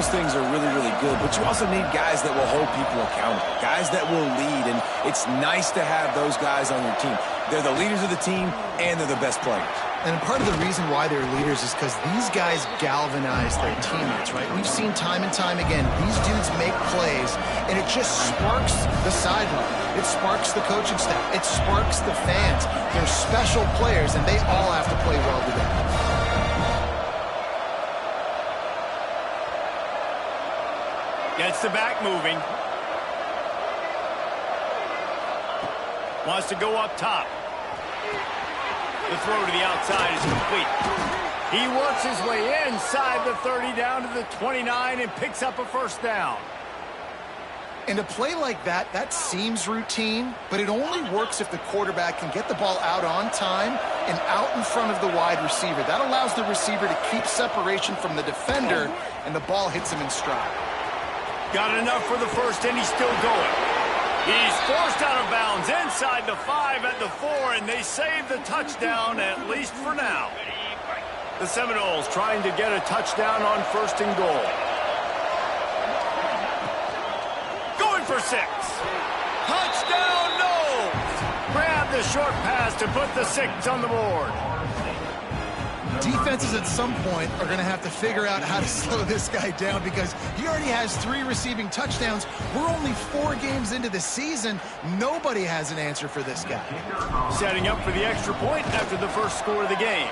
those things are really, really good, but you also need guys that will hold people accountable, guys that will lead, and it's nice to have those guys on your team. They're the leaders of the team, and they're the best players. And part of the reason why they're leaders is because these guys galvanize their teammates, right? We've seen time and time again, these dudes make plays, and it just sparks the sideline. It sparks the coaching staff. It sparks the fans. They're special players, and they all have to play well together. Gets the back moving. Wants to go up top. The throw to the outside is complete. He works his way inside the 30 down to the 29 and picks up a first down. And a play like that, that seems routine, but it only works if the quarterback can get the ball out on time and out in front of the wide receiver. That allows the receiver to keep separation from the defender, and the ball hits him in stride. Got enough for the first, and he's still going. He's forced out of bounds inside the 5 at the 4, and they save the touchdown, at least for now. The Seminoles trying to get a touchdown on first and goal. Going for 6. Touchdown, Noles! Grab the short pass to put the 6 on the board. Defenses at some point are going to have to figure out how to slow this guy down because he already has 3 receiving touchdowns. We're only 4 games into the season. Nobody has an answer for this guy. Setting up for the extra point after the first score of the game.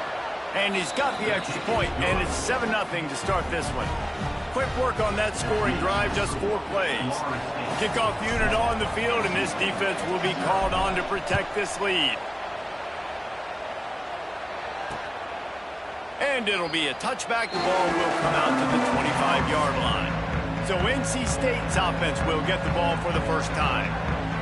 And he's got the extra point, and it's 7-0 to start this one. Quick work on that scoring drive, just 4 plays. Kickoff unit on the field, and this defense will be called on to protect this lead. And it'll be a touchback. The ball will come out to the 25-yard line. So NC State's offense will get the ball for the first time.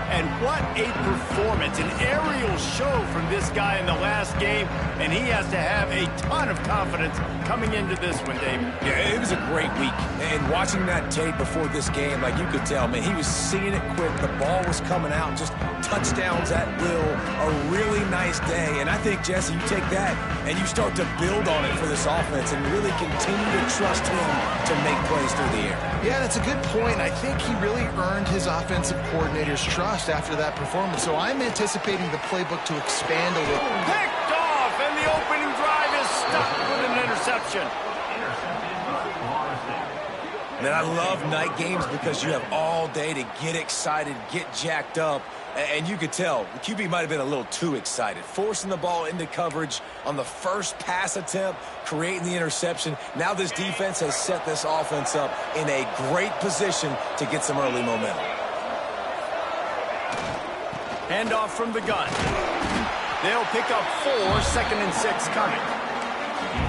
And what a performance, an aerial show from this guy in the last game, and he has to have a ton of confidence coming into this one, David. Yeah, it was a great week, and watching that tape before this game, like you could tell, man, he was seeing it quick, the ball was coming out, just touchdowns at will, a really nice day, and I think, Jesse, you take that and you start to build on it for this offense and really continue to trust him to make plays through the air. Yeah, that's a good point. I think he really earned his offensive coordinator's trust after that performance. So I'm anticipating the playbook to expand a little. Picked off, and the opening drive is stopped with an interception. Man, I love night games because you have all day to get excited, get jacked up, and you could tell the QB might have been a little too excited. Forcing the ball into coverage on the first pass attempt, creating the interception. Now this defense has set this offense up in a great position to get some early momentum. Handoff from the gun. They'll pick up 4, 2nd and 6 coming.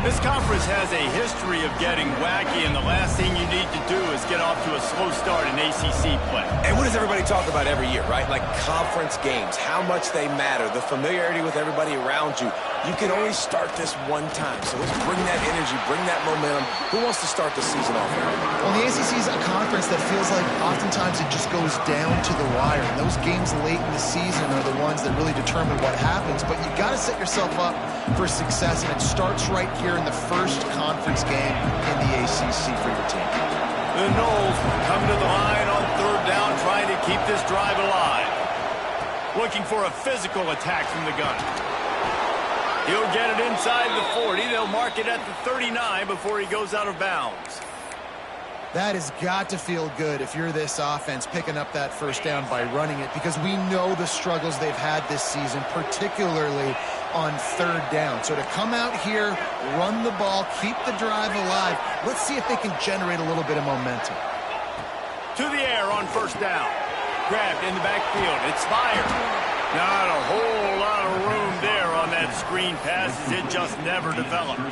This conference has a history of getting wacky, and the last thing you need to do is get off to a slow start in ACC play. And what does everybody talk about every year, right? Like conference games, how much they matter, the familiarity with everybody around you. You can only start this one time, so let's bring that energy, bring that momentum. Who wants to start the season off here? Well, the ACC is a conference that feels like oftentimes it just goes down to the wire. And those games late in the season are the ones that really determine what happens. But you got to set yourself up for success, and it starts right here in the first conference game in the ACC for your team. The Noles come to the line on 3rd down, trying to keep this drive alive. Looking for a physical attack from the gun. He'll get it inside the 40. They'll mark it at the 39 before he goes out of bounds. That has got to feel good if you're this offense picking up that first down by running it, because we know the struggles they've had this season, particularly on 3rd down. So to come out here, run the ball, keep the drive alive, let's see if they can generate a little bit of momentum. To the air on 1st down. Grabbed in the backfield. It's fired. Not a whole lot of room there on that screen pass, as it just never developed.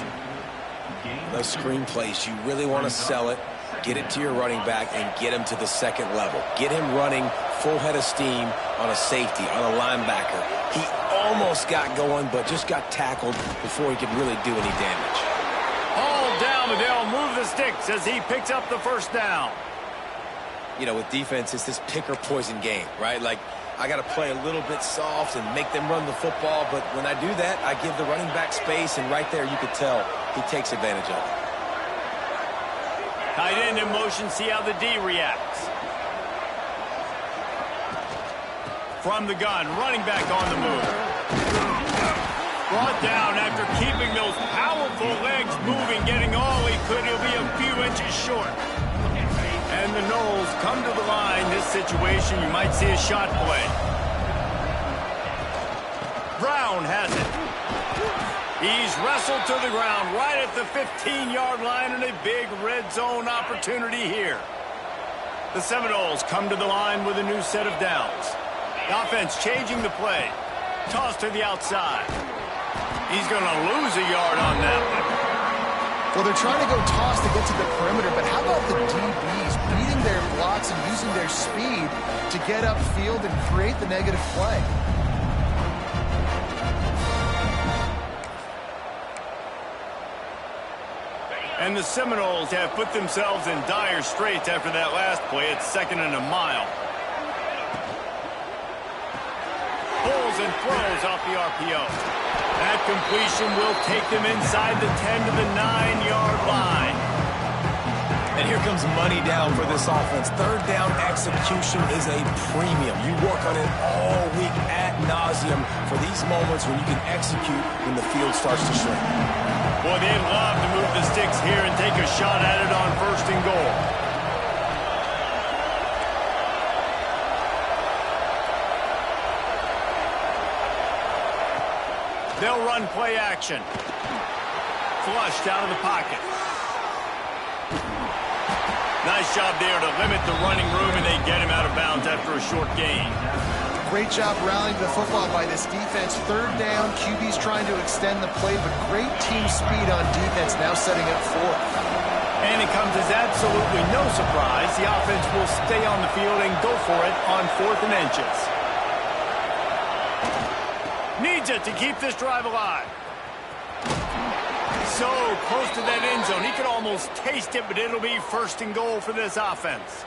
Those screen plays, you really want to sell it, get it to your running back, and get him to the 2nd level. Get him running full head of steam on a safety, on a linebacker. He almost got going, but just got tackled before he could really do any damage. All down, and they'll move the sticks as he picks up the 1st down. You know, with defense, it's this pick or poison game, right? Like, I got to play a little bit soft and make them run the football, but when I do that, I give the running back space, and right there you could tell he takes advantage of it. Tight end in motion, see how the D reacts. From the gun, running back on the move. Brought down after keeping those powerful legs moving, getting all he could. He'll be a few inches short. And the Knowles come to the line. This situation, you might see a shot play. Brown has it. He's wrestled to the ground right at the 15-yard line, and a big red zone opportunity here. The Seminoles come to the line with a new set of downs. The offense changing the play. Toss to the outside. He's going to lose a yard on that one. Well, they're trying to go toss to get to the perimeter, but how about the DBs beating their blocks and using their speed to get upfield and create the negative play? And the Seminoles have put themselves in dire straits after that last play. It's 2nd and a mile. Pulls and throws off the RPO. That completion will take them inside the 10 to the 9-yard line. And here comes money down for this offense. Third down execution is a premium. You work on it all week ad nauseum for these moments when you can execute when the field starts to shrink. Boy, they'd love to move the sticks here and take a shot at it on 1st and goal. They'll run play action. Flushed out of the pocket. Nice job there to limit the running room, and they get him out of bounds after a short gain. Great job rallying the football by this defense. 3rd down, QB's trying to extend the play, but great team speed on defense, now setting up 4th. And it comes as absolutely no surprise. The offense will stay on the field and go for it on 4th and inches. Needs it to keep this drive alive. So close to that end zone. He could almost taste it, but it'll be 1st and goal for this offense.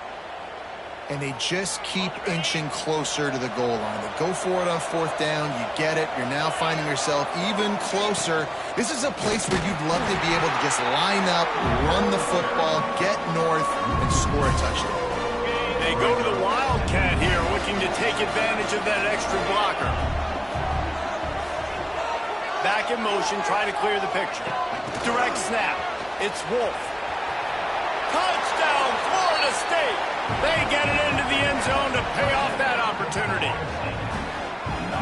And they just keep inching closer to the goal line. They go for it on 4th down. You get it. You're now finding yourself even closer. This is a place where you'd love to be able to just line up, run the football, get north, and score a touchdown. They go to the Wildcat here, looking to take advantage of that extra blocker. Back in motion, try to clear the picture. Direct snap. It's Wolf. Touchdown, Florida State. They get it into the end zone to pay off that opportunity.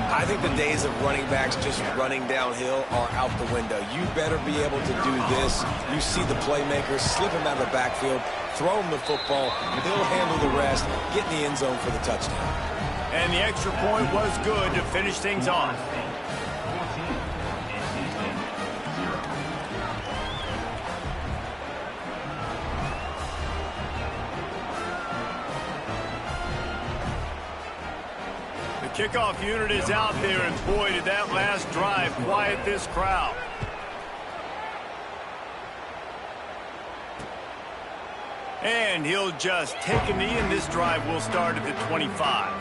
I think the days of running backs just running downhill are out the window. You better be able to do this. You see the playmakers, slip him out of the backfield, throw him the football, he'll handle the rest, get in the end zone for the touchdown. And the extra point was good to finish things off. Kickoff unit is out there, and boy, did that last drive quiet this crowd. And he'll just take a knee, and this drive will start at the 25.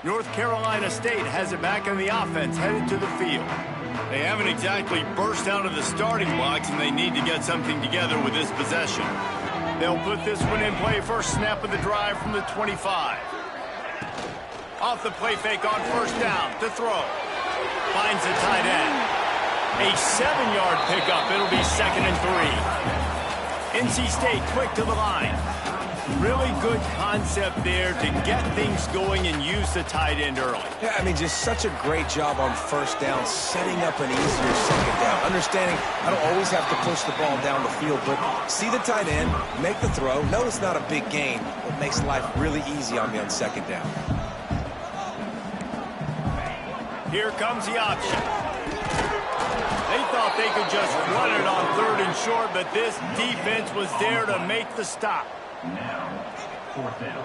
North Carolina State has it back on the offense, headed to the field. They haven't exactly burst out of the starting blocks, and they need to get something together with this possession. They'll put this one in play, first snap of the drive from the 25. Off the play fake on 1st down to throw. Finds the tight end. A 7-yard pickup. It'll be 2nd and 3. NC State quick to the line. Really good concept there to get things going and use the tight end early. Yeah, I mean, just such a great job on 1st down, setting up an easier 2nd down. Understanding I don't always have to push the ball down the field, but see the tight end, make the throw. No, it's not a big gain, but makes life really easy on me on 2nd down. Here comes the option. They thought they could just run it on 3rd and short, but this defense was there to make the stop. Now, 4th down.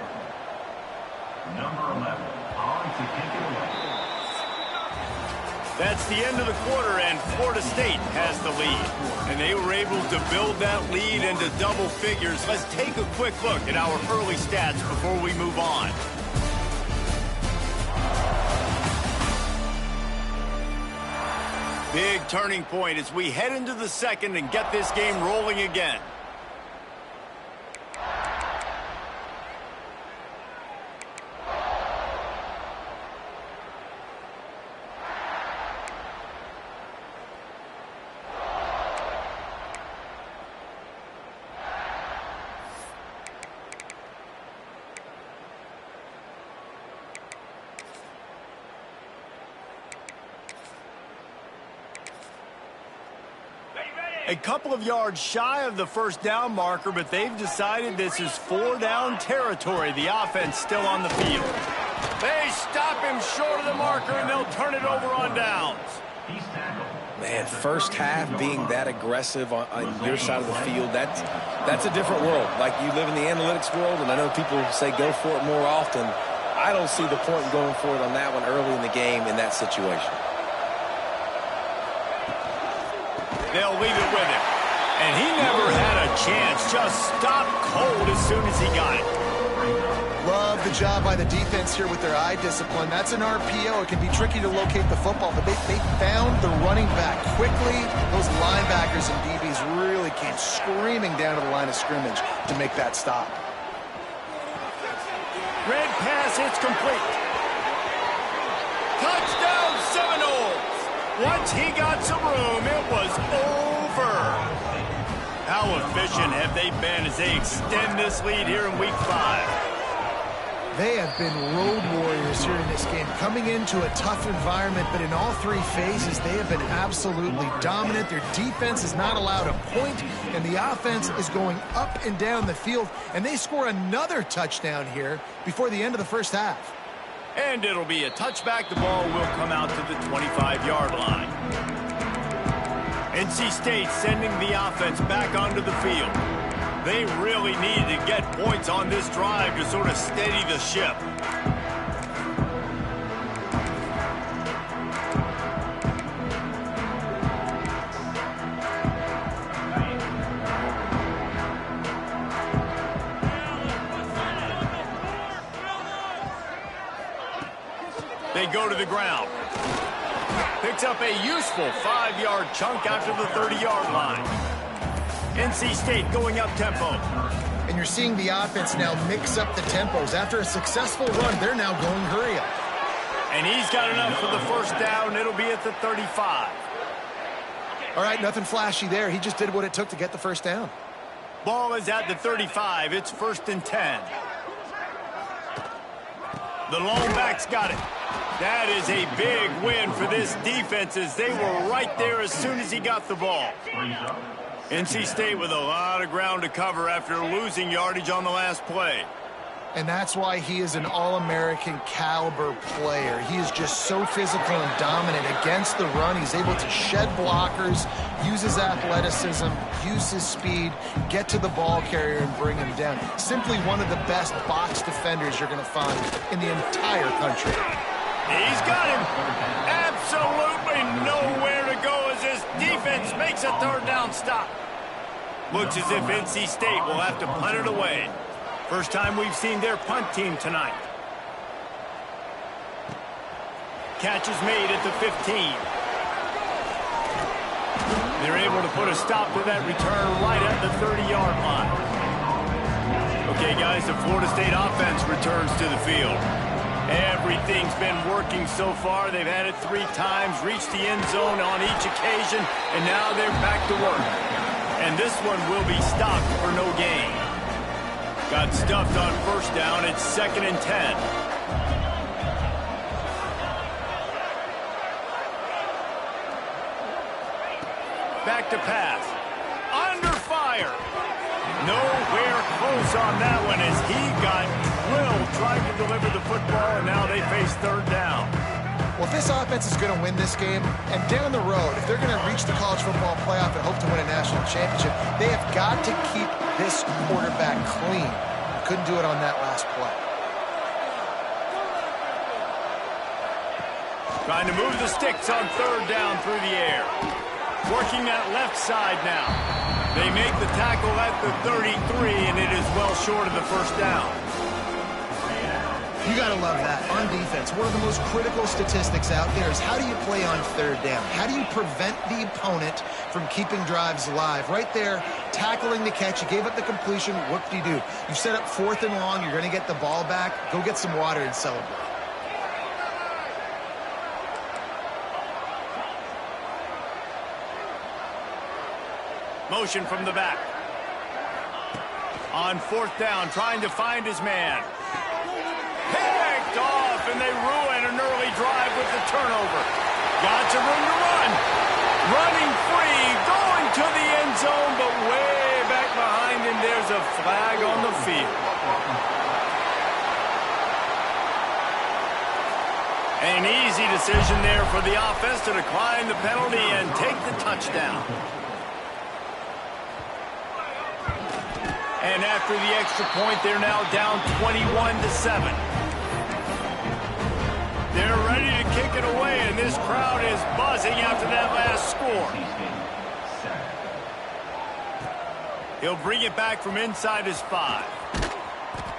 That's the end of the quarter, and Florida State has the lead. And they were able to build that lead into double figures. Let's take a quick look at our early stats before we move on. Big turning point as we head into the second and get this game rolling again. A couple of yards shy of the first down marker, but they've decided this is 4-down territory. The offense still on the field. They stop him short of the marker, and they'll turn it over on downs. Man, first half being that aggressive on your side of the field, that's a different world. Like, you live in the analytics world, and I know people say go for it more often. I don't see the point in going for it on that one early in the game in that situation. They'll leave it with him. And he never had a chance. Just stopped cold as soon as he got it. Love the job by the defense here with their eye discipline. That's an RPO. It can be tricky to locate the football, but they found the running back quickly. Those linebackers and DBs really came screaming down to the line of scrimmage to make that stop. Red pass, it's complete. Touchdown Seminoles. Once he got some room, it was over. How efficient have they been as they extend this lead here in Week 5? They have been road warriors here in this game, coming into a tough environment, but in all three phases, they have been absolutely dominant. Their defense is not allowed a point, and the offense is going up and down the field, and they score another touchdown here before the end of the first half. And it'll be a touchback. The ball will come out to the 25-yard line. NC State sending the offense back onto the field. They really needed to get points on this drive to sort of steady the ship. They go to the ground. Picks up a useful 5-yard chunk after the 30-yard line. NC State going up tempo. And you're seeing the offense now mix up the tempos. After a successful run, they're now going hurry up. And he's got enough for the first down. It'll be at the 35. All right, nothing flashy there. He just did what it took to get the first down. Ball is at the 35. It's 1st and 10. The lone back's got it. That is a big win for this defense as they were right there as soon as he got the ball. NC State with a lot of ground to cover after losing yardage on the last play. And that's why he is an All-American caliber player. He is just so physical and dominant against the run. He's able to shed blockers, use his athleticism, use his speed, get to the ball carrier and bring him down. Simply one of the best box defenders you're going to find in the entire country. He's got him. Absolutely nowhere to go as this defense makes a third down stop. Looks as if NC State will have to punt it away. First time we've seen their punt team tonight. Catch is made at the 15. They're able to put a stop to that return right at the 30-yard line. Okay, guys, the Florida State offense returns to the field. Everything's been working so far. They've had it 3 times, reached the end zone on each occasion, and now they're back to work. And this one will be stopped for no gain. Got stuffed on first down. It's 2nd and 10. Back to pass. Under fire. Nowhere close on that one as he got drilled trying to deliver the football, and now they face third down. Well, if this offense is going to win this game, and down the road, if they're going to reach the college football playoff and hope to win a national championship, they have got to keep this quarterback clean. Couldn't do it on that last play. Trying to move the sticks on third down through the air. Working that left side now. They make the tackle at the 33, and it is well short of the first down. You got to love that. On defense, one of the most critical statistics out there is how do you play on third down? How do you prevent the opponent from keeping drives alive? Right there, tackling the catch. You gave up the completion. What do? You set up 4th and long. You're going to get the ball back. Go get some water and celebrate. Motion from the back. On 4th down, trying to find his man. Picked off, and they ruin an early drive with the turnover. Got some room to run. Running free, going to the end zone, but way back behind him, there's a flag on the field. An easy decision there for the offense to decline the penalty and take the touchdown. And after the extra point, they're now down 21-7. They're ready to kick it away, and this crowd is buzzing after that last score. He'll bring it back from inside his 5.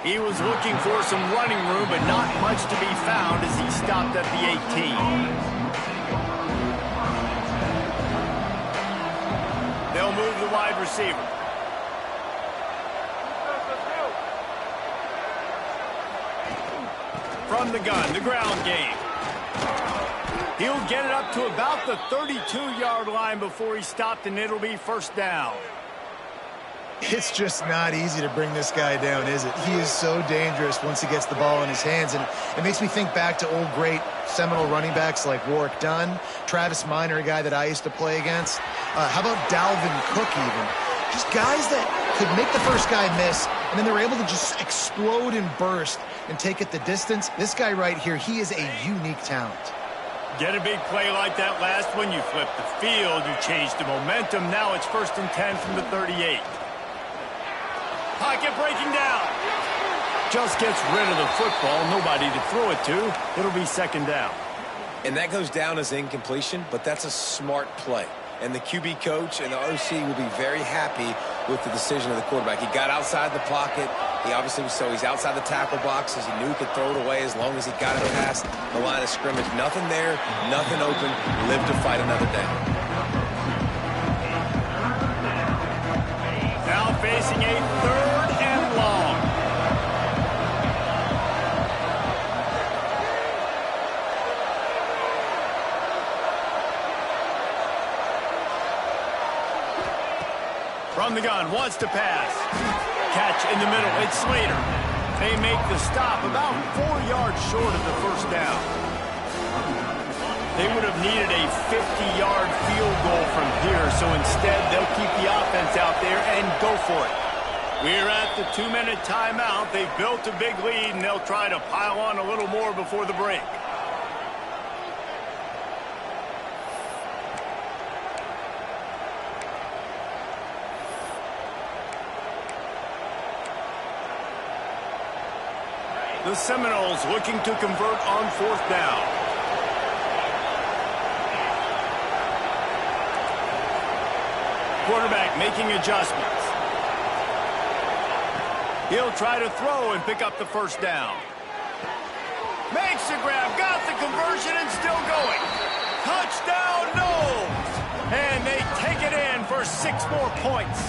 He was looking for some running room, but not much to be found as he stopped at the 18. They'll move the wide receiver. From the gun, the ground game. He'll get it up to about the 32-yard line before he stopped, and it'll be first down. It's just not easy to bring this guy down, is it? He is so dangerous once he gets the ball in his hands, and it makes me think back to old great Seminole running backs like Warwick Dunn, Travis Minor, a guy that I used to play against. How about Dalvin Cook even? Just guys that could make the first guy miss, and then they were able to just explode and burst and take it the distance. This guy right here, he is a unique talent. Get a big play like that last one, you flip the field, you change the momentum. Now it's 1st and 10 from the 38. Pocket breaking down. Just gets rid of the football, nobody to throw it to. It'll be 2nd down. And that goes down as incompletion, but that's a smart play. And the QB coach and the OC will be very happy with the decision of the quarterback. He got outside the pocket. He obviously, so he's outside the tackle boxes. He knew he could throw it away as long as he got it past the line of scrimmage. Nothing there, nothing open. Live to fight another day. Now facing a 3rd and long. From the gun, wants to pass. Catch in the middle, it's Slater. They make the stop about 4 yards short of the first down. They would have needed a 50-yard field goal from here, so instead they'll keep the offense out there and go for it. We're at the 2-minute timeout. They've built a big lead, and they'll try to pile on a little more before the break. The Seminoles looking to convert on 4th down. Quarterback making adjustments. He'll try to throw and pick up the first down. Makes the grab, got the conversion, and still going. Touchdown, Noles! And they take it in for 6 more points.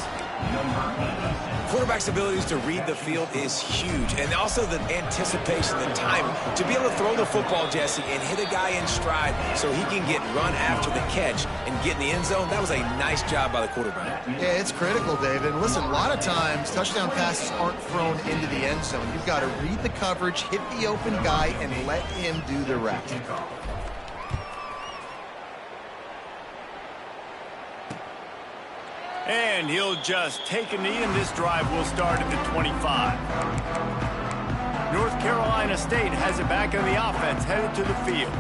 Quarterback's abilities to read the field is huge, and also the anticipation, the timing. To be able to throw the football, Jesse, and hit a guy in stride so he can get run after the catch and get in the end zone, that was a nice job by the quarterback. Yeah, it's critical, David. Listen, a lot of times touchdown passes aren't thrown into the end zone. You've got to read the coverage, hit the open guy, and let him do the rest. And he'll just take a knee, and this drive will start at the 25. North Carolina State has it back on the offense, headed to the field.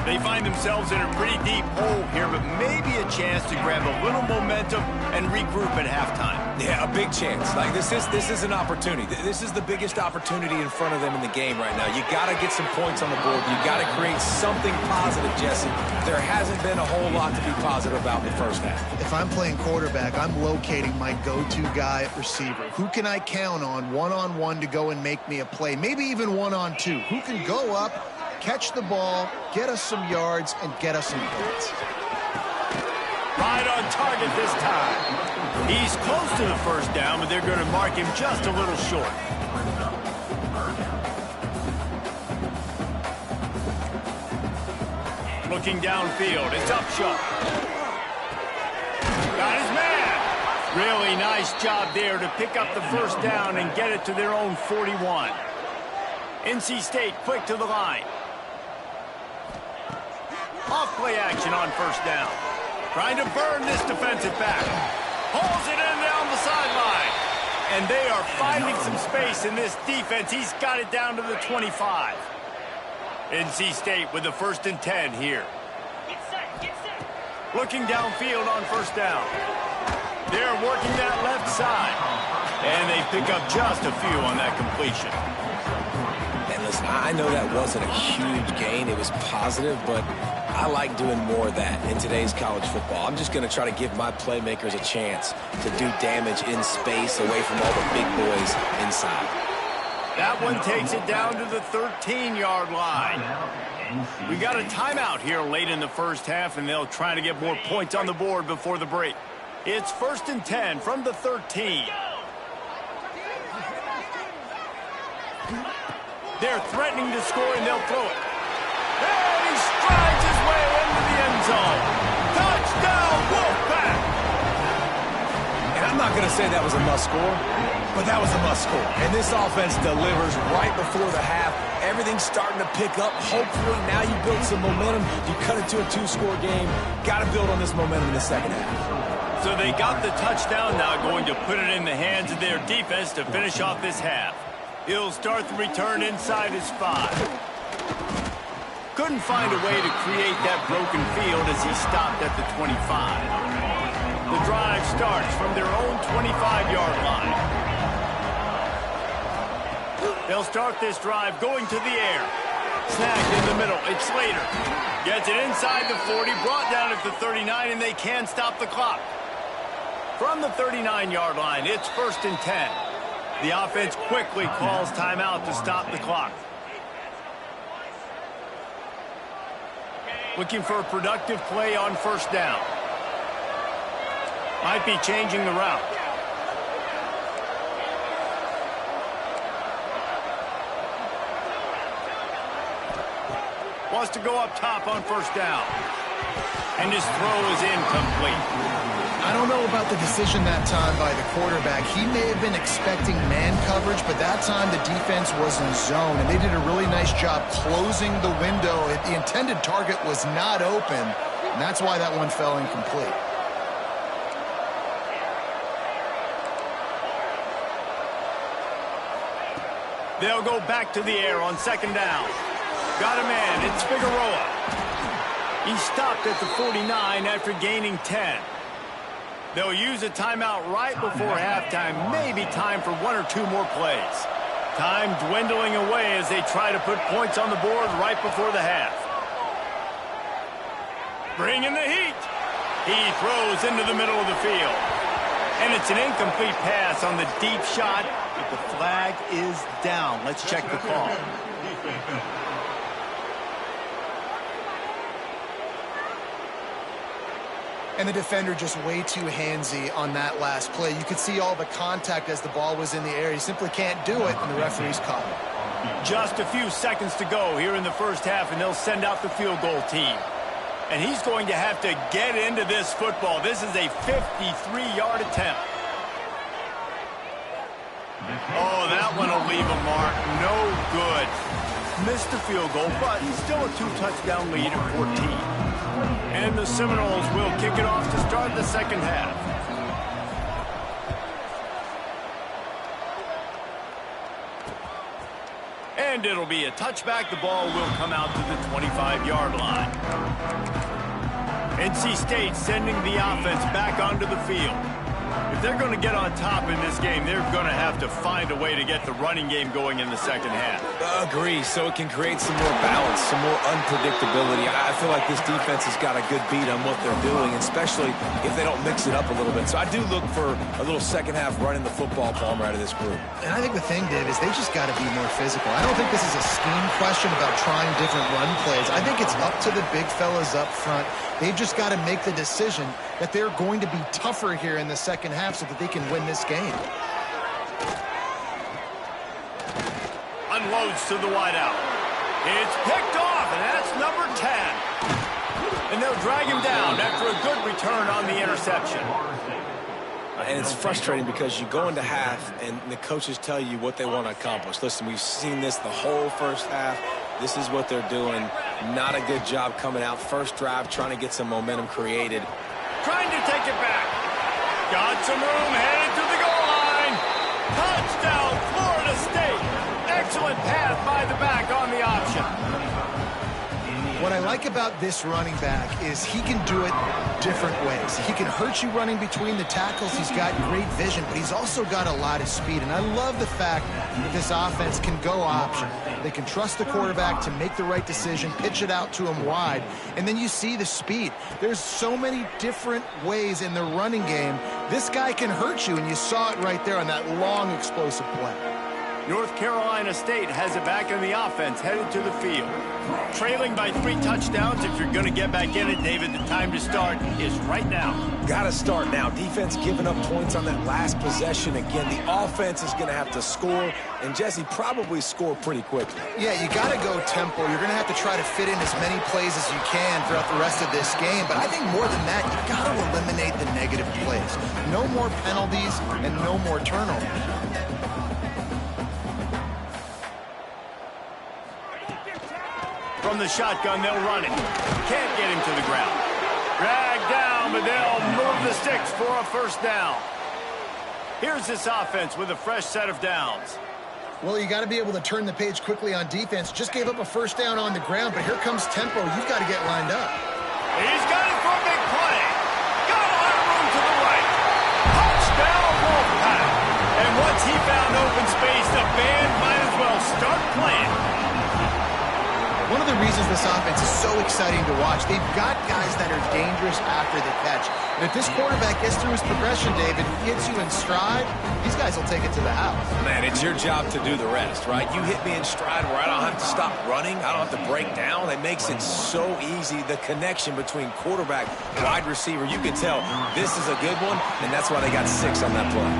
They find themselves in a pretty deep hole here, but maybe a chance to grab a little momentum and regroup at halftime. Yeah, a big chance. Like, this is an opportunity. This is the biggest opportunity in front of them in the game right now. You got to get some points on the board. You got to create something positive, Jesse. There hasn't been a whole lot to be positive about in the first half. If I'm playing quarterback, I'm locating my go-to guy at receiver. Who can I count on one-on-one to go and make me a play? Maybe even one-on-two. Who can go up, catch the ball, get us some yards, and get us some points? Right on target this time. He's close to the first down, but they're going to mark him just a little short. Looking downfield, it's Upshaw. Got his man. Really nice job there to pick up the first down and get it to their own 41. NC State quick to the line. Off play action on first down. Trying to burn this defensive back. Pulls it in down the sideline. And they are finding some space in this defense. He's got it down to the 25. NC State with the 1st and 10 here. Looking downfield on first down. They're working that left side. And they pick up just a few on that completion. And listen, I know that wasn't a huge gain. It was positive, but I like doing more of that in today's college football. I'm just going to try to give my playmakers a chance to do damage in space away from all the big boys inside. That one takes it down to the 13-yard line. We got a timeout here late in the first half, and they'll try to get more points on the board before the break. It's 1st and 10 from the 13. They're threatening to score, and they'll throw it. And he strides his way into the end zone. Touchdown, Wolfpack! And I'm not going to say that was a must-score, but that was a must-score. And this offense delivers right before the half. Everything's starting to pick up. Hopefully, now you build some momentum. You cut it to a 2-score game. Got to build on this momentum in the second half. So they got the touchdown, now going to put it in the hands of their defense to finish off this half. He'll start the return inside his 5. Couldn't find a way to create that broken field as he stopped at the 25. The drive starts from their own 25-yard line. They'll start this drive going to the air. Snagged in the middle. It's Slater. Gets it inside the 40, brought down at the 39, and they can stop the clock. From the 39-yard line, it's 1st and 10. The offense quickly calls timeout to stop the clock. Looking for a productive play on first down. Might be changing the route. Wants to go up top on first down. And his throw is incomplete. I don't know about the decision that time by the quarterback. He may have been expecting man coverage, but that time the defense was in zone, and they did a really nice job closing the window. The intended target was not open, and that's why that one fell incomplete. They'll go back to the air on second down. Got a man. It's Figueroa. He stopped at the 49 after gaining 10. They'll use a timeout right before halftime. Maybe time for 1 or 2 more plays. Time dwindling away as they try to put points on the board right before the half. Bring in the heat. He throws into the middle of the field. And it's an incomplete pass on the deep shot, but the flag is down. Let's check the call. And the defender just way too handsy on that last play. You could see all the contact as the ball was in the air. He simply can't do it, and the referee's caught it. Just a few seconds to go here in the first half, and they'll send out the field goal team. And he's going to have to get into this football. This is a 53-yard attempt. Oh, that one will leave a mark. No good. Missed the field goal, but still a 2-touchdown lead at 14. And the Seminoles will kick it off to start the second half. And it'll be a touchback. The ball will come out to the 25-yard line. NC State sending the offense back onto the field. If they're going to get on top in this game, they're going to have to find a way to get the running game going in the second half. Agree, so it can create some more balance, some more unpredictability. I feel like this defense has got a good beat on what they're doing, especially if they don't mix it up a little bit. So I do look for a little second half running the football Palmer out of this group. And I think the thing, Dave, is they just got to be more physical. I don't think this is a scheme question about trying different run plays. I think it's up to the big fellas up front. They've just got to make the decision that they're going to be tougher here in the second half so that they can win this game. Unloads to the wideout. It's picked off, and that's number 10. And they'll drag him down after a good return on the interception. And it's frustrating because you go into half and the coaches tell you what they want to accomplish. Listen, we've seen this the whole first half. This is what they're doing. Not a good job coming out. First drive, trying to get some momentum created. Trying to take it back. Got some room, headed to the goal line. Touchdown, Florida State. Excellent pass by the back on the option. What I like about this running back is he can do it different ways. He can hurt you running between the tackles. He's got great vision, but he's also got a lot of speed. And I love the fact that this offense can go option. They can trust the quarterback to make the right decision, pitch it out to him wide, and then you see the speed. There's so many different ways in the running game. This guy can hurt you, and you saw it right there on that long, explosive play. North Carolina State has it back in the offense, headed to the field. Trailing by 3 touchdowns. If you're going to get back in it, David, the time to start is right now. Got to start now. Defense giving up points on that last possession. Again, the offense is going to have to score, and Jesse probably score pretty quickly. Yeah, you got to go tempo. You're going to have to try to fit in as many plays as you can throughout the rest of this game. But I think more than that, you got to eliminate the negative plays. No more penalties and no more turnovers. From the shotgun, they'll run it. Can't get him to the ground. Dragged down, but they'll move the sticks for a first down. Here's this offense with a fresh set of downs. Well, you got to be able to turn the page quickly on defense. Just gave up a first down on the ground, but here comes tempo. You've got to get lined up. He's got it for a big play. Got a lot of room to the right. Touchdown, Wolfpack. And once he found open space, the band might as well start playing. One of the reasons this offense is so exciting to watch, they've got guys that are dangerous after the catch. And if this quarterback gets through his progression, David, hits you in stride, these guys will take it to the house. Man, it's your job to do the rest, right? You hit me in stride where I don't have to stop running. I don't have to break down. It makes it so easy. The connection between quarterback, wide receiver, you can tell this is a good one, and that's why they got 6 on that play.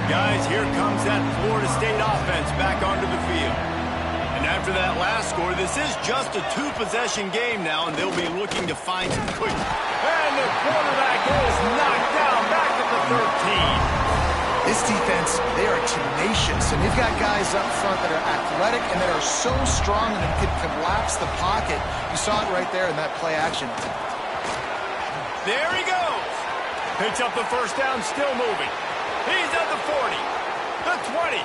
Guys, here comes that Florida State offense back onto the field. And after that last score, this is just a 2-possession game now, and they'll be looking to find some quick. And the quarterback is knocked down back at the 13. This defense, they are tenacious, and they've got guys up front that are athletic and that are so strong and can collapse the pocket. You saw it right there in that play action. There he goes. Picks up the first down, still moving. He's at the 40, the 20.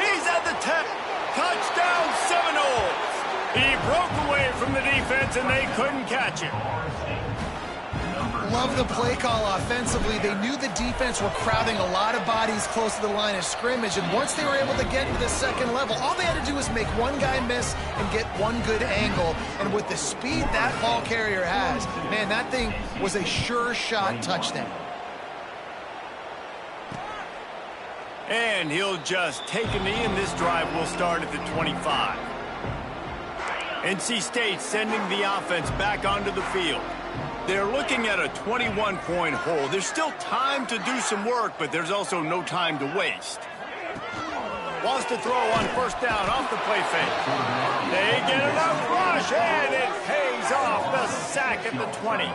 He's at the 10. Touchdown, Seminoles. He broke away from the defense, and they couldn't catch him. Love the play call offensively. They knew the defense were crowding a lot of bodies close to the line of scrimmage, and once they were able to get to the second level, all they had to do was make one guy miss and get one good angle. And with the speed that ball carrier has, man, that thing was a sure shot touchdown. And he'll just take a knee, and this drive will start at the 25. NC State sending the offense back onto the field. They're looking at a 21-point hole. There's still time to do some work, but there's also no time to waste. Wants to throw on first down off the play fake. They get enough rush, and it pays off. The sack at the 20.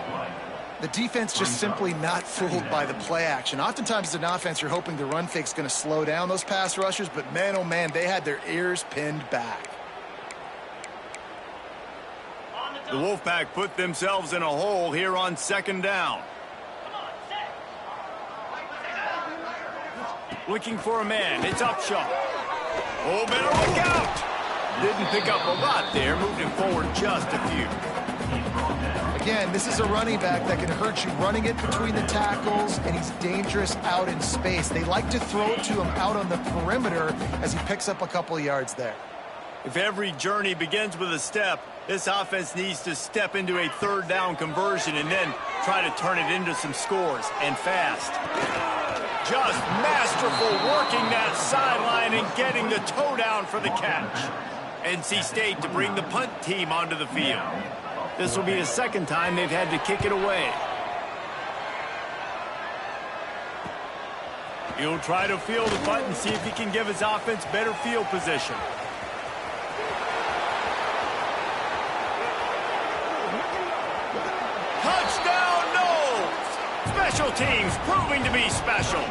The defense just simply not fooled by the play action. Oftentimes, as an offense, you're hoping the run fake's going to slow down those pass rushers, but man, oh man, they had their ears pinned back. The Wolfpack put themselves in a hole here on second down. Looking for a man. It's Upshaw. Oh, better look out. Didn't pick up a lot there, moved him forward just a few. Again, this is a running back that can hurt you running it between the tackles, and he's dangerous out in space. They like to throw it to him out on the perimeter as he picks up a couple yards there. If every journey begins with a step, this offense needs to step into a third down conversion and then try to turn it into some scores, and fast. Just masterful working that sideline and getting the toe down for the catch. NC State to bring the punt team onto the field. This will be the second time they've had to kick it away. He'll try to field the punt and see if he can give his offense better field position. Touchdown, no! Special teams proving to be special.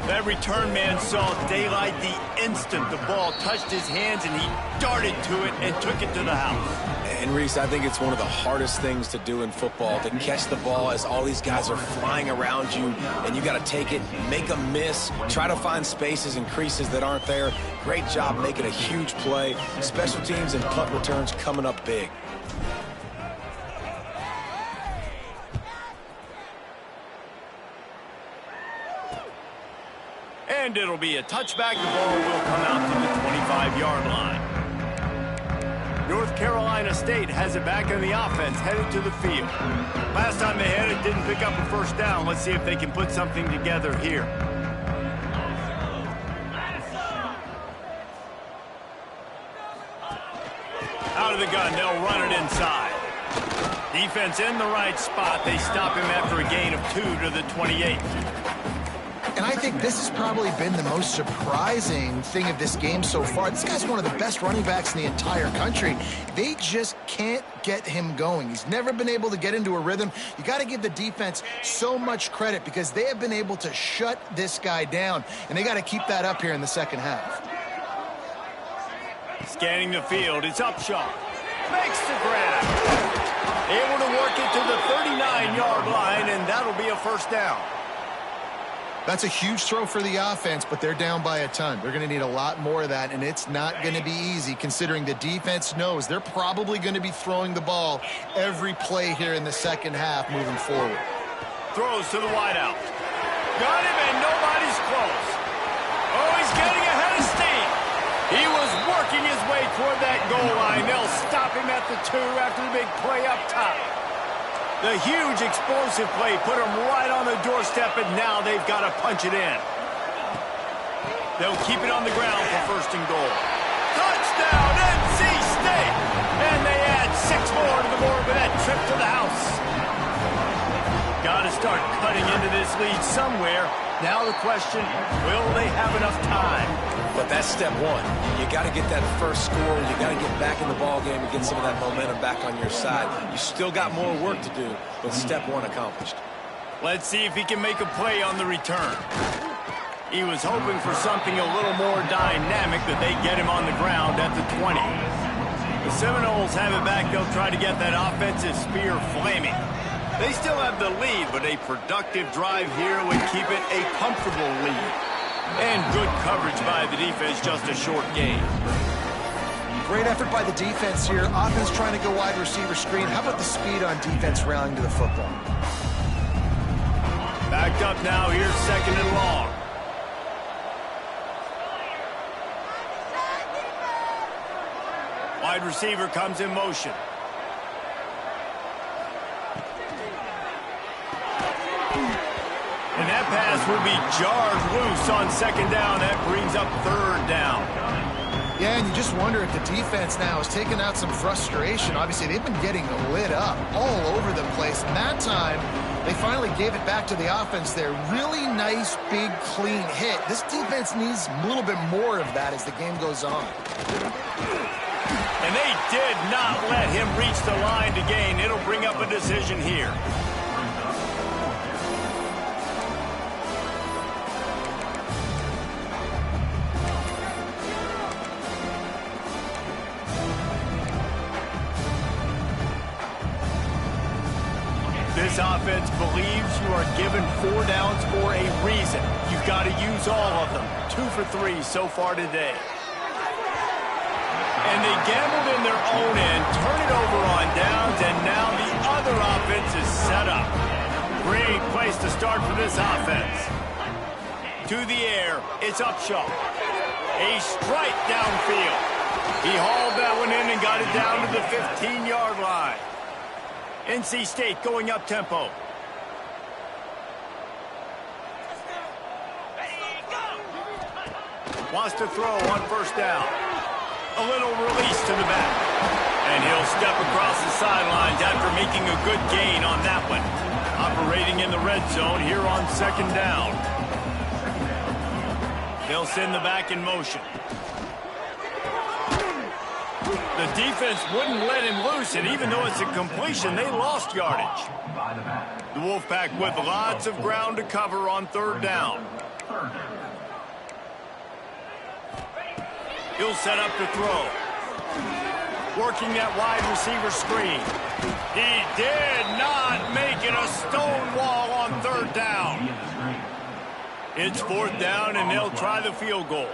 That return man saw daylight the instant the ball touched his hands, and he darted to it and took it to the house. And Reese, I think it's one of the hardest things to do in football, to catch the ball as all these guys are flying around you, and you got to take it, make a miss, try to find spaces and creases that aren't there. Great job making a huge play. Special teams and punt returns coming up big. And it'll be a touchback. The ball will come out to the 25-yard line. North Carolina State has it back in the offense, headed to the field. Last time they had it, didn't pick up a first down. Let's see if they can put something together here. Out of the gun, they'll run it inside. Defense in the right spot. They stop him after a gain of 2 to the 28. And I think this has probably been the most surprising thing of this game so far. This guy's one of the best running backs in the entire country. They just can't get him going. He's never been able to get into a rhythm. You got to give the defense so much credit because they have been able to shut this guy down, and they got to keep that up here in the second half. Scanning the field, it's Upshaw. Makes the grab. Able to work it to the 39-yard line, and that'll be a first down. That's a huge throw for the offense, but they're down by a ton. They're going to need a lot more of that, and it's not going to be easy considering the defense knows they're probably going to be throwing the ball every play here in the second half moving forward. Throws to the wideout. Got him, and nobody's close. Oh, he's getting ahead of steam. He was working his way toward that goal line. They'll stop him at the 2 after the big play up top. The huge explosive play put them right on the doorstep, and now they've got to punch it in. They'll keep it on the ground for first and goal. Touchdown, NC State! And they add 6 more to the board with that trip to the house. Got to start cutting into this lead somewhere. Now the question, will they have enough time? But that's step one. You got to get that first score. You got to get back in the ball game and get some of that momentum back on your side. You still got more work to do, but step one accomplished. Let's see if he can make a play on the return. He was hoping for something a little more dynamic, that they get him on the ground at the 20. The Seminoles have it back. They'll try to get that offensive spear flaming. They still have the lead, but a productive drive here would keep it a comfortable lead. And good coverage by the defense, just a short gain. Great effort by the defense here. Offense trying to go wide receiver screen. How about the speed on defense rallying to the football? Backed up now, here's second and long. Wide receiver comes in motion. And that pass will be jarred loose on second down. That brings up third down. Yeah, and you just wonder if the defense now is taking out some frustration. Obviously, they've been getting lit up all over the place. And that time, they finally gave it back to the offense there. Really nice, big, clean hit. This defense needs a little bit more of that as the game goes on. And they did not let him reach the line to gain. It'll bring up a decision here. This offense believes you are given 4 downs for a reason. You've got to use all of them. 2 for 3 so far today. And they gambled in their own end, turn it over on downs, and now the other offense is set up. Great place to start for this offense. To the air, it's Upshaw. A strike downfield. He hauled that one in and got it down to the 15-yard line. NC State going up-tempo. Wants to throw on first down. A little release to the back. And he'll step across the sidelines after making a good gain on that one. Operating in the red zone here on second down. They'll send the back in motion. The defense wouldn't let him loose, and even though it's a completion, they lost yardage. The Wolfpack with lots of ground to cover on third down. He'll set up to throw. Working that wide receiver screen. He did not make it a stone wall on third down. It's fourth down, and they'll try the field goal.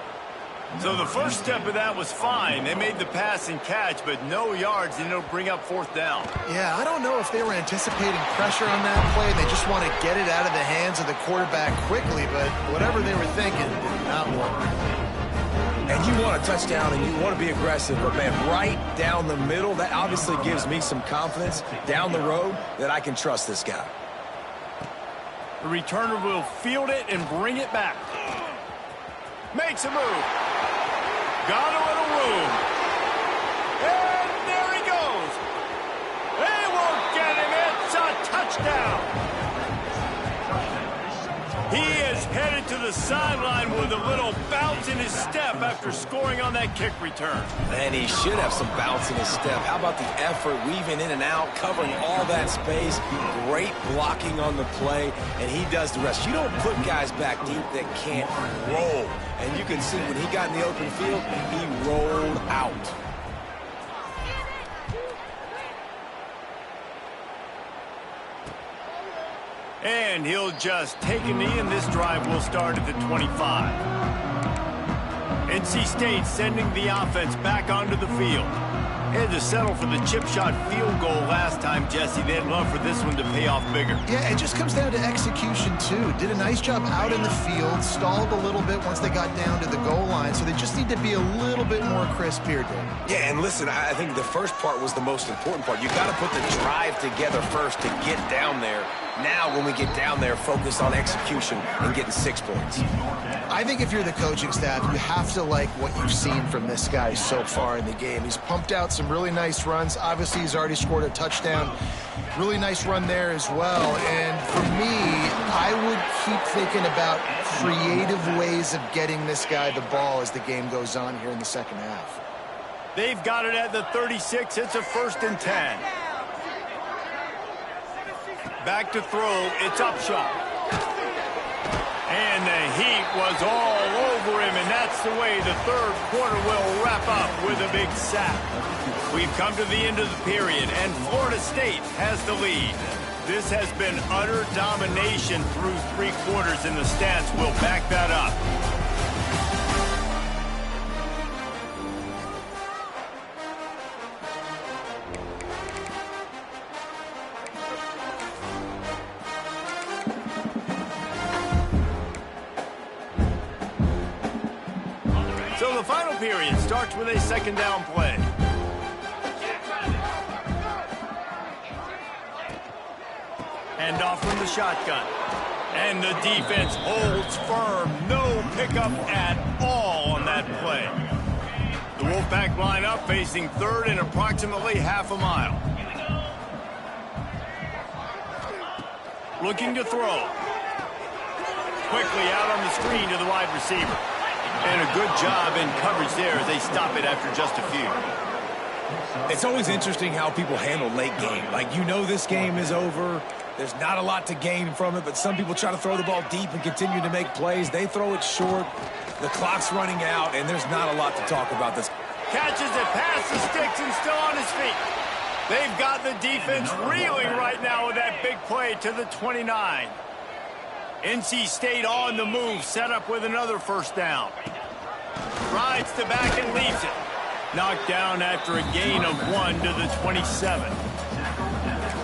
So the first step of that was fine. They made the pass and catch, but no yards, and it'll bring up fourth down. Yeah, I don't know if they were anticipating pressure on that play. They just want to get it out of the hands of the quarterback quickly, but whatever they were thinking did not work. And you want a touchdown and you want to be aggressive, but man, right down the middle, that obviously gives me some confidence down the road that I can trust this guy. The returner will field it and bring it back. Makes a move. Got a little room. And there he goes. They won't get him. It's a touchdown. He is headed to the sideline with a little bounce in his step after scoring on that kick return. And he should have some bounce in his step. How about the effort, weaving in and out, covering all that space. Great blocking on the play, and he does the rest. You don't put guys back deep that can't roll. And you can see when he got in the open field, he rolled out. And he'll just take a knee, and this drive will start at the 25. NC State sending the offense back onto the field. Had to settle for the chip shot field goal last time, Jesse. They'd love for this one to pay off bigger. Yeah, it just comes down to execution, too. Did a nice job out in the field, stalled a little bit once they got down to the goal line, so they just need to be a little bit more crisp here, Dave. Yeah, and listen, I think the first part was the most important part. You got to put the drive together first to get down there. Now, when we get down there, focus on execution and getting 6 points. I think if you're the coaching staff, you have to like what you've seen from this guy so far in the game. He's pumped out some really nice runs. Obviously, he's already scored a touchdown. Really nice run there as well. And for me, I would keep thinking about creative ways of getting this guy the ball as the game goes on here in the second half. They've got it at the 36. It's a 1st and 10. Back to throw. It's Upshaw. And the heat was all over him, and that's the way the third quarter will wrap up with a big sack. We've come to the end of the period, and Florida State has the lead. This has been utter domination through 3 quarters, and the stats will back that up. So the final period starts with a second down play. Hand off from the shotgun. And the defense holds firm. No pickup at all on that play. The Wolfpack line up facing third and approximately half a mile. Looking to throw. Quickly out on the screen to the wide receiver. And a good job in coverage there as they stop it after just a few. It's always interesting how people handle late game. Like, you know this game is over. There's not a lot to gain from it, but some people try to throw the ball deep and continue to make plays. They throw it short. The clock's running out, and there's not a lot to talk about this. Catches it past the sticks and still on his feet. They've got the defense reeling right now with that big play to the 29. NC State on the move, set up with another first down. Rides to back and leaves it. Knocked down after a gain of 1 to the 27.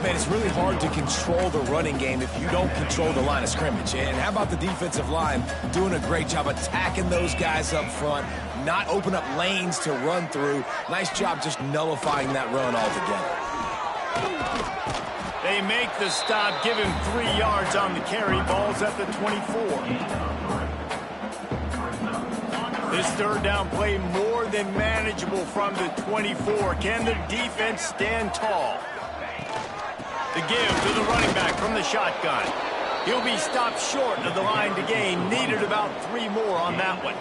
Man, it's really hard to control the running game if you don't control the line of scrimmage. And how about the defensive line doing a great job attacking those guys up front, not open up lanes to run through. Nice job just nullifying that run altogether. They make the stop, give him 3 yards on the carry. Ball's at the 24. This third down play more than manageable from the 24. Can the defense stand tall? The give to the running back from the shotgun. He'll be stopped short of the line to gain. Needed about 3 more on that one.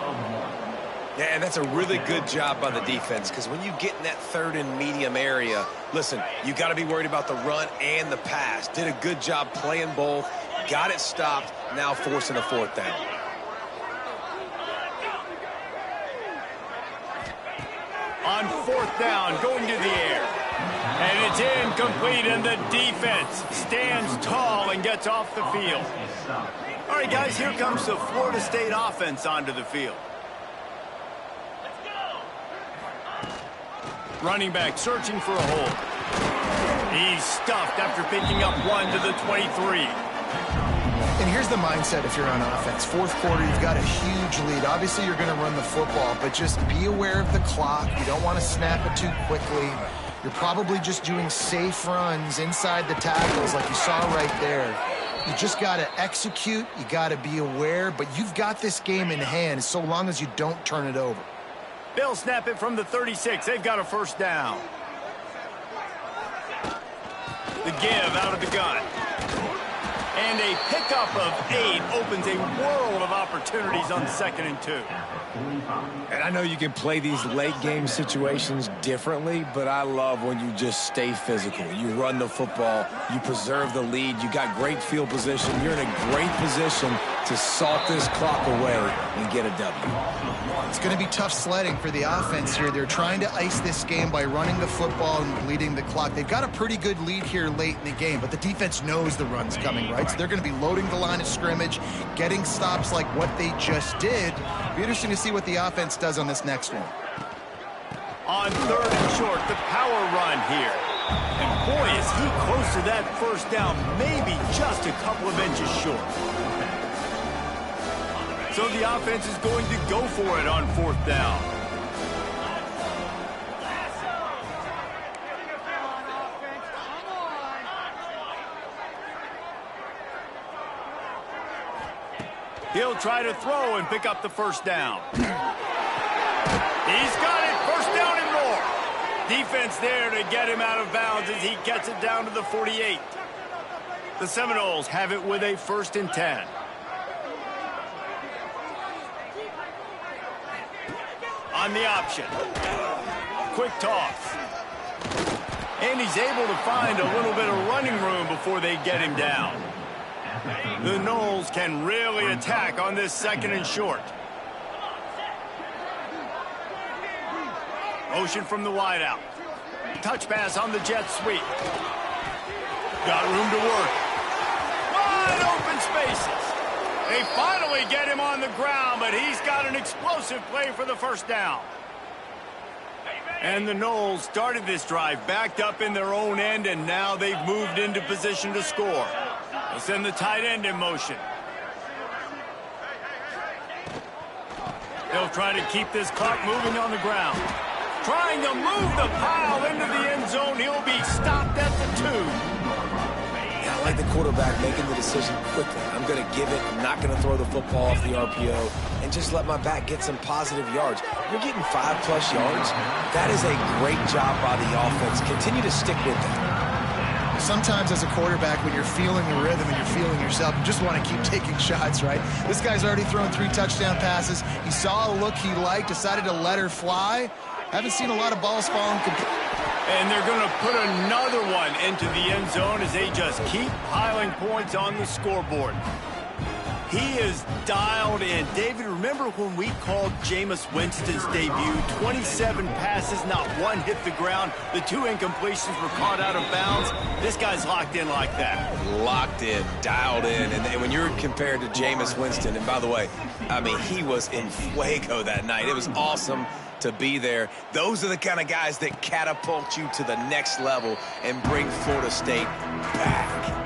Yeah, and that's a really good job by the defense, because when you get in that third and medium area, listen, you got to be worried about the run and the pass. Did a good job playing both, got it stopped, now forcing a 4th down. On 4th down, going to the air. And it's incomplete, and the defense stands tall and gets off the field. All right, guys, here comes the Florida State offense onto the field. Running back searching for a hole. He's stuffed after picking up 1 to the 23. And here's the mindset if you're on offense. 4th quarter, you've got a huge lead. Obviously, you're going to run the football, but just be aware of the clock. You don't want to snap it too quickly. You're probably just doing safe runs inside the tackles like you saw right there. You just got to execute. You got to be aware, but you've got this game in hand so long as you don't turn it over. They'll snap it from the 36. They've got a first down. The give out of the gun. And a pickup of 8 opens a world of opportunities on 2nd and 2. And I know you can play these late game situations differently, but I love when you just stay physical. You run the football, you preserve the lead, you got great field position, you're in a great position to salt this clock away and get a W. It's going to be tough sledding for the offense here. They're trying to ice this game by running the football and bleeding the clock. They've got a pretty good lead here late in the game, but the defense knows the run's coming, right? So they're going to be loading the line of scrimmage, getting stops like what they just did. It'll be interesting to see what the offense does on this next one. On 3rd and short, the power run here. And boy, is he close to that first down, maybe just a couple of inches short. So the offense is going to go for it on 4th down. He'll try to throw and pick up the first down. He's got it, first down and more. Defense there to get him out of bounds as he gets it down to the 48. The Seminoles have it with a 1st and 10. On the option. Quick toss. And he's able to find a little bit of running room before they get him down. The Noles can really attack on this 2nd and short. Motion from the wideout. Touch pass on the jet sweep. Got room to work. Wide open spaces. They finally get him on the ground, but he's got an explosive play for the first down. And the Noles started this drive backed up in their own end, and now they've moved into position to score. They'll send the tight end in motion. They'll try to keep this clock moving on the ground. Trying to move the pile into the end zone. He'll be stopped at the 2. Yeah, I like the quarterback making the decision quickly. I'm going to give it. I'm not going to throw the football off the RPO and just let my back get some positive yards. You're getting 5+ yards. That is a great job by the offense. Continue to stick with that. Sometimes as a quarterback, when you're feeling the rhythm and you're feeling yourself, you just want to keep taking shots, right? This guy's already thrown 3 touchdown passes. He saw a look he liked, decided to let her fly. Haven't seen a lot of balls falling. And they're going to put another one into the end zone as they just keep piling points on the scoreboard. He is dialed in. David, remember when we called Jameis Winston's debut? 27 passes, not one hit the ground. The 2 incompletions were caught out of bounds. This guy's locked in like that. Locked in, dialed in. And when you're compared to Jameis Winston, and by the way, I mean, he was in fuego that night. It was awesome to be there. Those are the kind of guys that catapult you to the next level and bring Florida State back.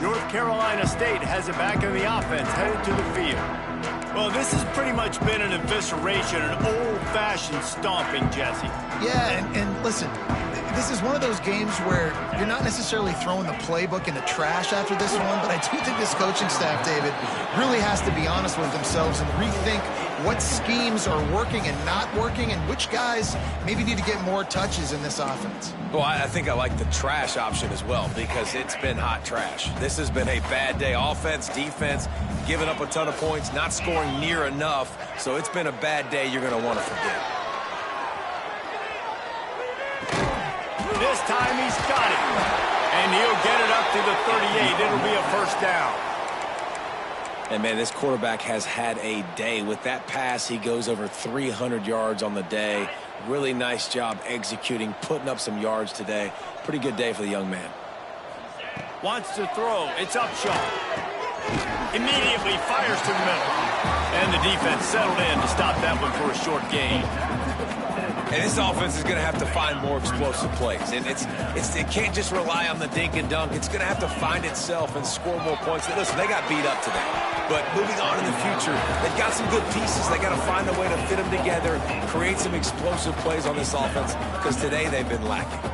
North Carolina State has it back in the offense, headed to the field. Well, this has pretty much been an evisceration, an old-fashioned stomping, Jesse. Yeah, and listen, this is one of those games where you're not necessarily throwing the playbook in the trash after this one, but I do think this coaching staff, David, really has to be honest with themselves and rethink what schemes are working and not working and which guys maybe need to get more touches in this offense. Well, I think I like the trash option as well because it's been hot trash. This has been a bad day. Offense, defense, giving up a ton of points, not scoring near enough. So it's been a bad day you're going to want to forget. This time he's got it. And he'll get it up to the 38. It'll be a first down. And, man, this quarterback has had a day. With that pass, he goes over 300 yards on the day. Really nice job executing, putting up some yards today. Pretty good day for the young man. Wants to throw. It's Upshaw. Immediately fires to the middle. And the defense settled in to stop that one for a short gain. And this offense is going to have to find more explosive plays. And it can't just rely on the dink and dunk. It's going to have to find itself and score more points. Listen, they got beat up today. But moving on in the future, they've got some good pieces. They got to find a way to fit them together, create some explosive plays on this offense, because today they've been lacking.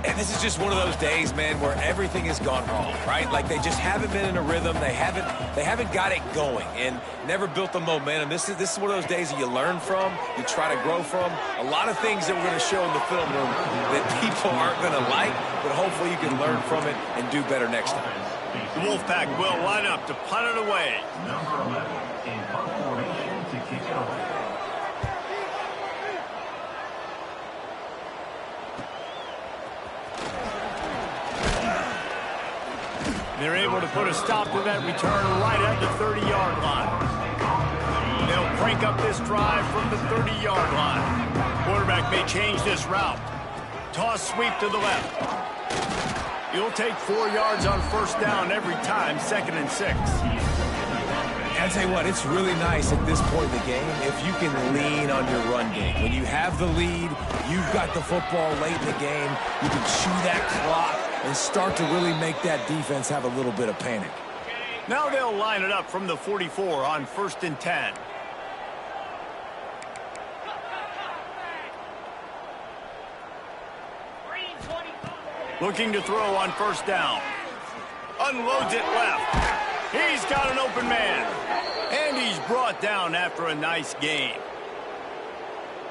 And this is just one of those days, man, where everything has gone wrong, right? Like they just haven't been in a rhythm. They haven't got it going and never built the momentum. This is one of those days that you learn from, you try to grow from. A lot of things that we're going to show in the film room that people aren't going to like, but hopefully you can learn from it and do better next time. The Wolfpack will line up to punt it away. Number 11 in punt formation to kick it away. They're able to put a stop to that return right at the 30-yard line. They'll crank up this drive from the 30-yard line. Quarterback may change this route. Toss sweep to the left. You'll take 4 yards on first down every time, 2nd and 6. I'll tell you what, it's really nice at this point in the game if you can lean on your run game. When you have the lead, you've got the football late in the game, you can chew that clock and start to really make that defense have a little bit of panic. Now they'll line it up from the 44 on 1st and 10. Looking to throw on first down. Unloads it left. He's got an open man. And he's brought down after a nice game.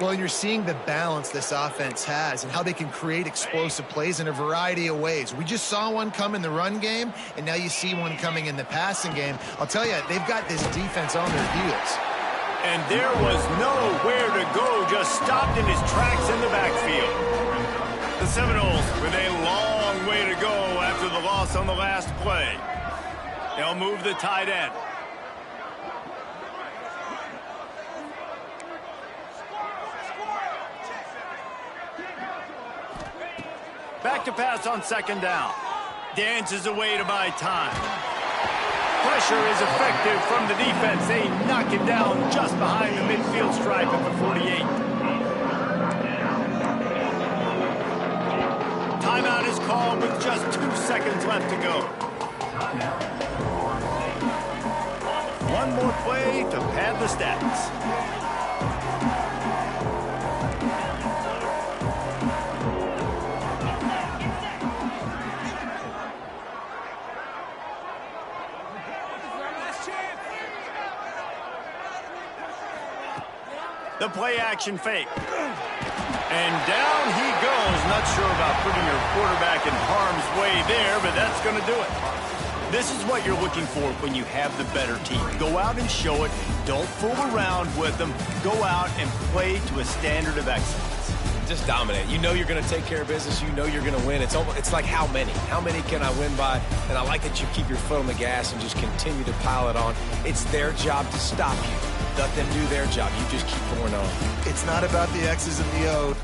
Well, you're seeing the balance this offense has and how they can create explosive plays in a variety of ways. We just saw one come in the run game, and now you see one coming in the passing game. I'll tell you, they've got this defense on their heels. And there was nowhere to go, just stopped in his tracks in the backfield. The Seminoles with a long way to go after the loss on the last play. They'll move the tight end. Back to pass on 2nd down. Dances away to buy time. Pressure is effective from the defense. They knock him down just behind the midfield stripe at the 48. Timeout is called with just 2 seconds left to go. One more play to pad the stats. The play action fake. And down he goes. Not sure about putting your quarterback in harm's way there, but that's going to do it. This is what you're looking for when you have the better team. Go out and show it. Don't fool around with them. Go out and play to a standard of excellence. just dominate. You know you're going to take care of business. You know you're going to win. It's like how many? How many can I win by? And I like that you keep your foot on the gas and just continue to pile it on. It's their job to stop you. Let them do their job. You just keep going on. It's not about the X's and the O's.